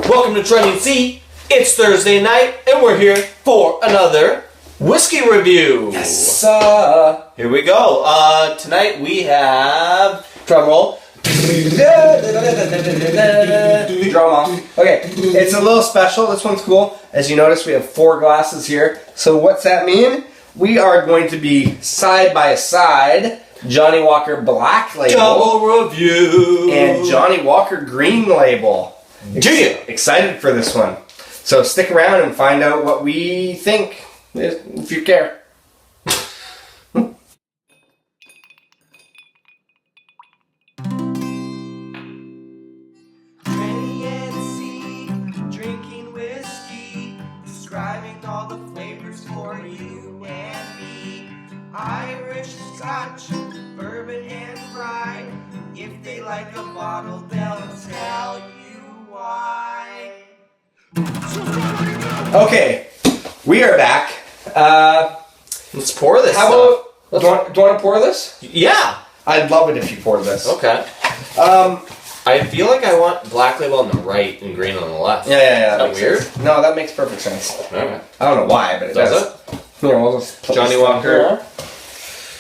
Welcome to Trenny. It's Thursday night, and we're here for another whiskey review. Yes, Here we go. Tonight we have drumroll. Drum off. Okay, it's a little special. This one's cool. As you notice, we have 4 glasses here. So what's that mean? We are going to be side by side Johnnie Walker Black Label Double review and Johnnie Walker Green Label. Excited for this one. So stick around and find out what we think, if you care. Trenny and C, drinking whiskey, describing all the flavors for you and me. Irish, Scotch, bourbon and rye. If they like a bottle, they'll tell you why. Okay, we are back. Let's pour this. How about, do you want to pour this? Yeah. I'd love it if you poured this. Okay. I feel like I want Black Label on the right and green on the left. Yeah. Is that weird? Sense. No, that makes perfect sense. Okay. I don't know why, but it does. it? Here, we'll just put Johnnie this down Walker.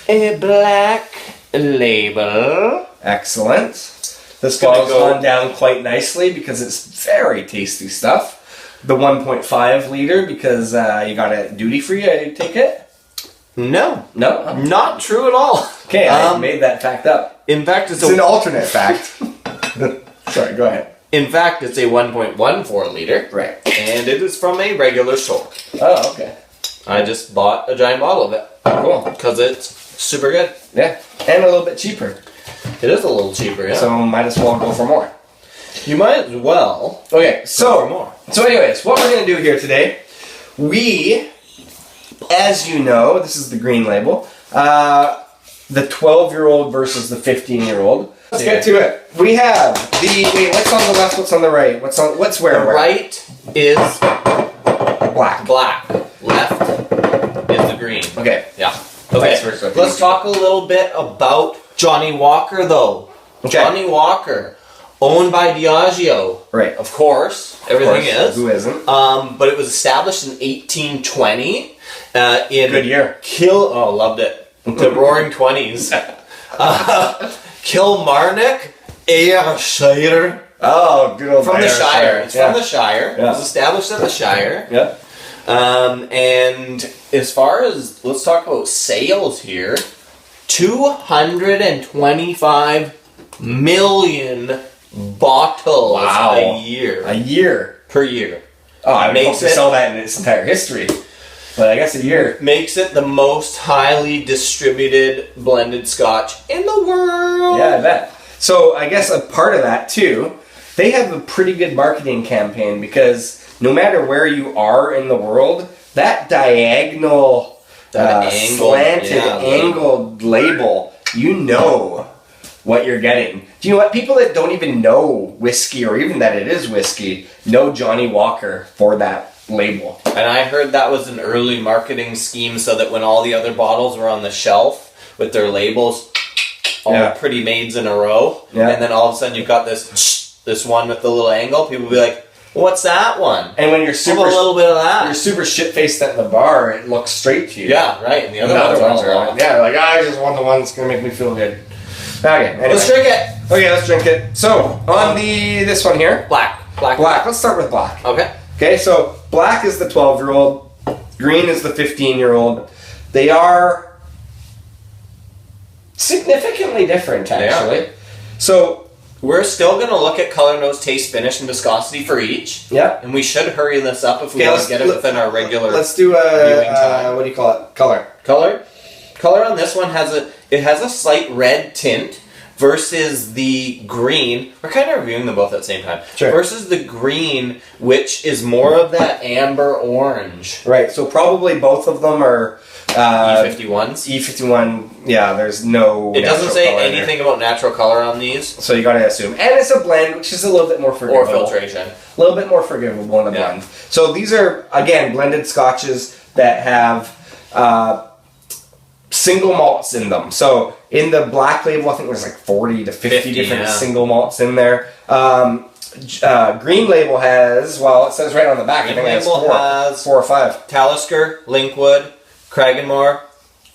here. A Black Label. Excellent. This Gonna bottle's go- gone down quite nicely because it's very tasty stuff. The 1.5 liter because you got it duty free, I take it? No. No? Not true at all. Okay, I made that fact up. In fact, It's an alternate fact. Sorry, go ahead. In fact, it's a 1.14 liter. Right. And it is from a regular store. Oh, okay. I just bought a giant bottle of it. Cool. Because it's super good. Yeah, and a little bit cheaper. It is a little cheaper, yeah. So might as well go for more. You might as well Okay, go for so more. anyways, what we're going to do here today, we, as you know, this is the Green Label, the 12-year-old versus the 15-year-old. Let's get to it. We have what's on the left, what's on the right? What's where? The right is Black. black. Left is the green. Okay. Yeah. Okay, Vice versa. let's talk a little bit about Johnnie Walker, though. Okay. Johnnie Walker, owned by Diageo. Right. Of course, everything is. Who isn't? But it was established in 1820. In Good year. Loved it. The Roaring 20s. Kilmarnock, Ayrshire. Oh, good old From the Irish Shire. It's yeah. from the Shire. Yeah. It was established at the Shire. Yeah. And as far as, let's talk about sales here, 225 million bottles Wow. a year. A year. Per year. Oh, I would hope Makes to it- sell that in its entire history. But I guess a year. Makes it the most highly distributed blended scotch in the world. Yeah, I bet. So I guess a part of that too, they have a pretty good marketing campaign because no matter where you are in the world, that diagonal, slanted, angled label, you know what you're getting. Do you know what? People that don't even know whiskey or even that it is whiskey know Johnnie Walker for that label. And I heard that was an early marketing scheme so that when all the other bottles were on the shelf with their labels all pretty maids in a row, and then all of a sudden you've got this one with the little angle, people will be like, what's that one? And when you're Have a little bit of that. you're super shit-faced at the bar, it looks straight to you. Yeah, right. And the other ones are all. yeah, like I just want the one that's gonna make me feel good. Okay, anyway. Let's drink it. Okay, let's drink it. So on this one here, Black. black. Let's start with black. Okay. Okay, so black is the 12-year-old, green is the 15-year-old. They are significantly different, actually. So we're still going to look at color, nose, taste, finish, and viscosity for each. yeah. And we should hurry this up if we want to get it within our regular Let's do viewing time. what do you call it? Color. Color on this one has a slight red tint versus the green. We're kind of reviewing them both at the same time. Sure. Versus the green, which is more of that amber orange. Right. So probably both of them are E51s. E51. Yeah. There's no. It doesn't natural say color in there. anything about natural color on these. So you gotta assume, and it's a blend, which is a little bit more forgivable. Or filtration. A little bit more forgivable in a blend. So these are again blended scotches that have single malts in them. So in the Black Label, I think there's like 40 to 50 different single malts in there. Green Label has, well, it says right on the back, I think it has Label has 4 or 5. Talisker, Linkwood, Cragganmore,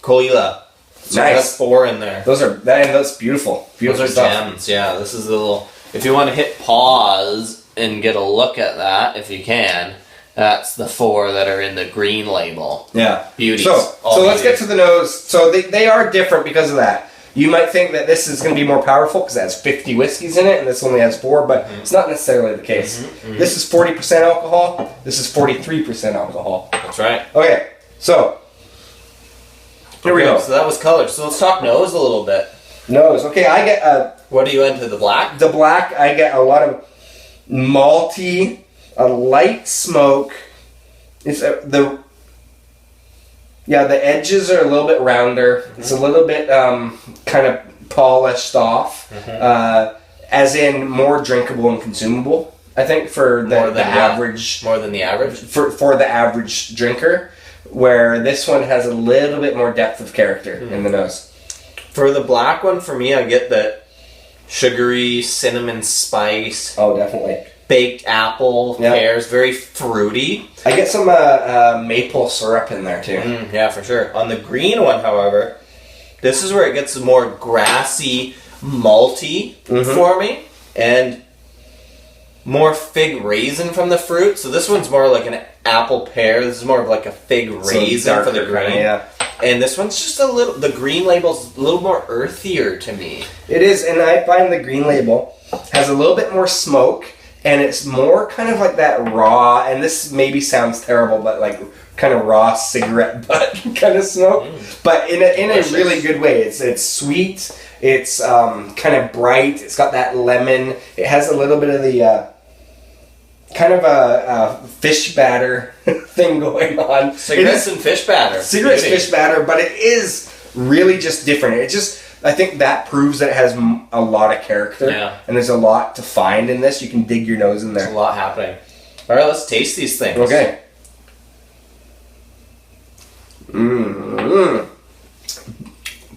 Coila. So Nice. that's 4 in there. That's beautiful. Beautiful Those are stuff. gems. Yeah, this is the little. If you want to hit pause and get a look at that, if you can, that's the 4 that are in the Green Label. Yeah. Beauties. So let's beauties. get to the nose. So they are different because of that. You might think that this is going to be more powerful because it has 50 whiskeys in it, and this only has 4, but it's not necessarily the case. This is 40% alcohol. This is 43% alcohol. That's right. Okay, so here we go. So that was color. So let's talk nose a little bit. Nose. Okay, I get What are you into? The black? the black. I get a lot of malty, a light smoke. It's the edges are a little bit rounder. It's a little bit kind of polished off, as in more drinkable and consumable. I think for the average, more than the average. For the average drinker, where this one has a little bit more depth of character in the nose. For the black one, for me, I get that sugary cinnamon spice. Oh, definitely. Baked apple, pears, very fruity. I get some maple syrup in there too. Yeah, for sure. On the green one, however, this is where it gets more grassy, malty for me, and more fig raisin from the fruit. So this one's more like an apple pear. This is more of like a fig raisin for the green. Yeah. And this one's just a little. The Green Label's a little more earthier to me. It is, and I find the Green Label has a little bit more smoke. And it's more kind of like that raw, and this maybe sounds terrible, but like kind of raw cigarette butt kind of smoke. But in a really good way. It's sweet. It's kind of bright. It's got that lemon. It has a little bit of the kind of a fish batter thing going on. Cigarettes and fish batter. Cigarettes, fish batter, but it is really just different. It just. I think that proves that it has a lot of character, and there's a lot to find in this. You can dig your nose in there. There's a lot happening. All right, let's taste these things. Okay.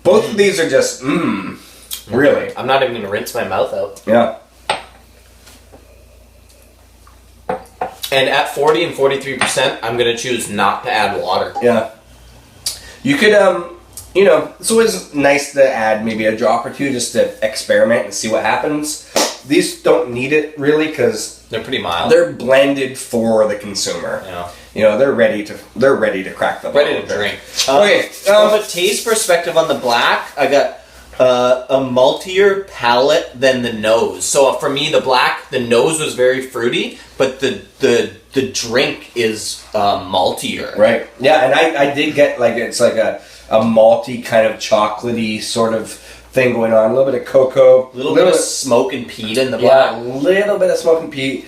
Both of these are just really. I'm not even gonna rinse my mouth out. Yeah. And at 40 and 43%, I'm gonna choose not to add water. Yeah. You could it's always nice to add maybe a drop or two just to experiment and see what happens. These don't need it really because they're pretty mild. They're blended for the consumer. Yeah. They're ready to crack the bottle. Ready to drink. Okay. From a taste perspective on the black, I got a maltier palate than the nose. So for me, the black, the nose was very fruity, but the drink is maltier. Right. Yeah, and I did get it's like a malty kind of chocolatey sort of thing going on. A little bit of cocoa. A little bit of smoke and peat in the black. Yeah, a little bit of smoke and peat.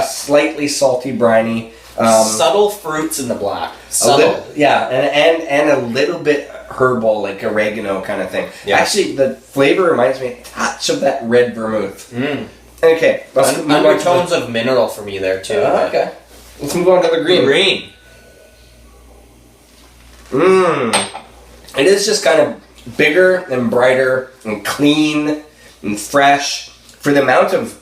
Slightly salty, briny. Subtle fruits in the black. Subtle. And a little bit herbal, like oregano kind of thing. Yeah. Actually, the flavor reminds me a touch of that red vermouth. Okay. Let's move Undertones of mineral for me there, too. Okay. Let's move on to the green. Green. It is just kind of bigger and brighter and clean and fresh. For the amount of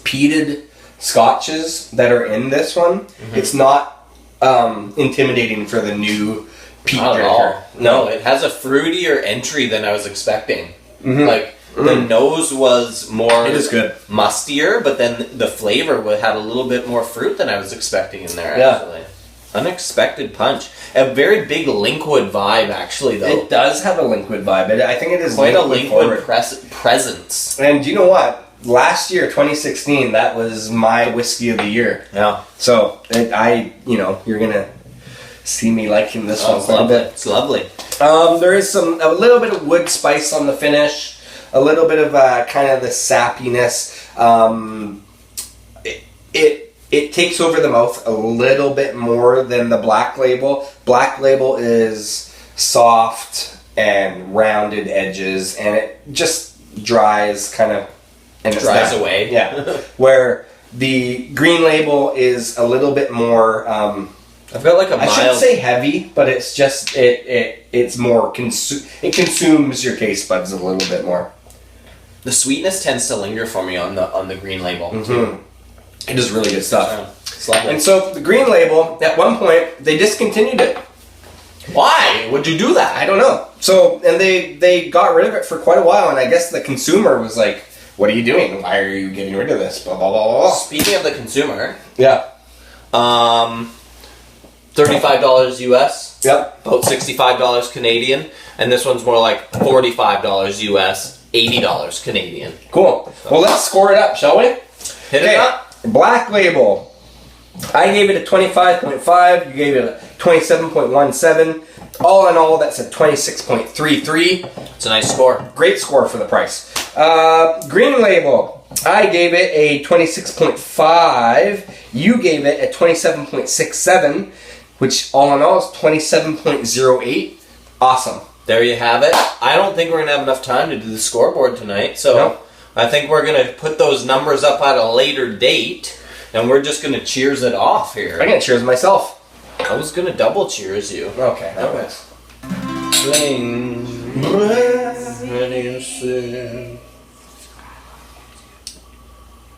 peated scotches that are in this one, it's not intimidating for the new peat drinker. No, it has a fruitier entry than I was expecting. Like, the nose was more it is good. mustier, but then the flavor had a little bit more fruit than I was expecting in there, actually. Unexpected punch. A very big Linkwood vibe, actually, though. It does have a Linkwood vibe. I think it is quite a Linkwood presence. And you know what? Last year, 2016, that was my whiskey of the year. Yeah. So, you're going to see me liking this one It's quite a lovely. bit. It's lovely. There is a little bit of wood spice on the finish. A little bit of kind of the sappiness. It takes over the mouth a little bit more than the Black Label. Black Label is soft and rounded edges, and it just dries kind of. And it's dries away. Yeah. Where the Green Label is a little bit more. I've got like a mild. I shouldn't say heavy, but it's just it's more it consumes your taste buds a little bit more. The sweetness tends to linger for me on the Green Label. It is really good stuff. Yeah. And so the Green Label, at one point, they discontinued it. Why would you do that? I don't know. So, and they got rid of it for quite a while, and I guess the consumer was like, what are you doing? Why are you getting rid of this? Blah, blah, blah, blah. Speaking of the consumer, Yeah. $35 US, Yep. about $65 Canadian, and this one's more like $45 US, $80 Canadian. Cool. Well, let's score it up, shall we? Hit it up. Black Label. I gave it a 25.5. You gave it a 27.17. All in all, that's a 26.33. It's a nice score. Great score for the price. Green Label. I gave it a 26.5. You gave it a 27.67, which all in all is 27.08. Awesome. There you have it. I don't think we're going to have enough time to do the scoreboard tonight, so No. I think we're going to put those numbers up at a later date, and we're just going to cheers it off here. I'm going to cheers myself. I was going to double cheers you. Okay, that was. Sling, breath, and you sing.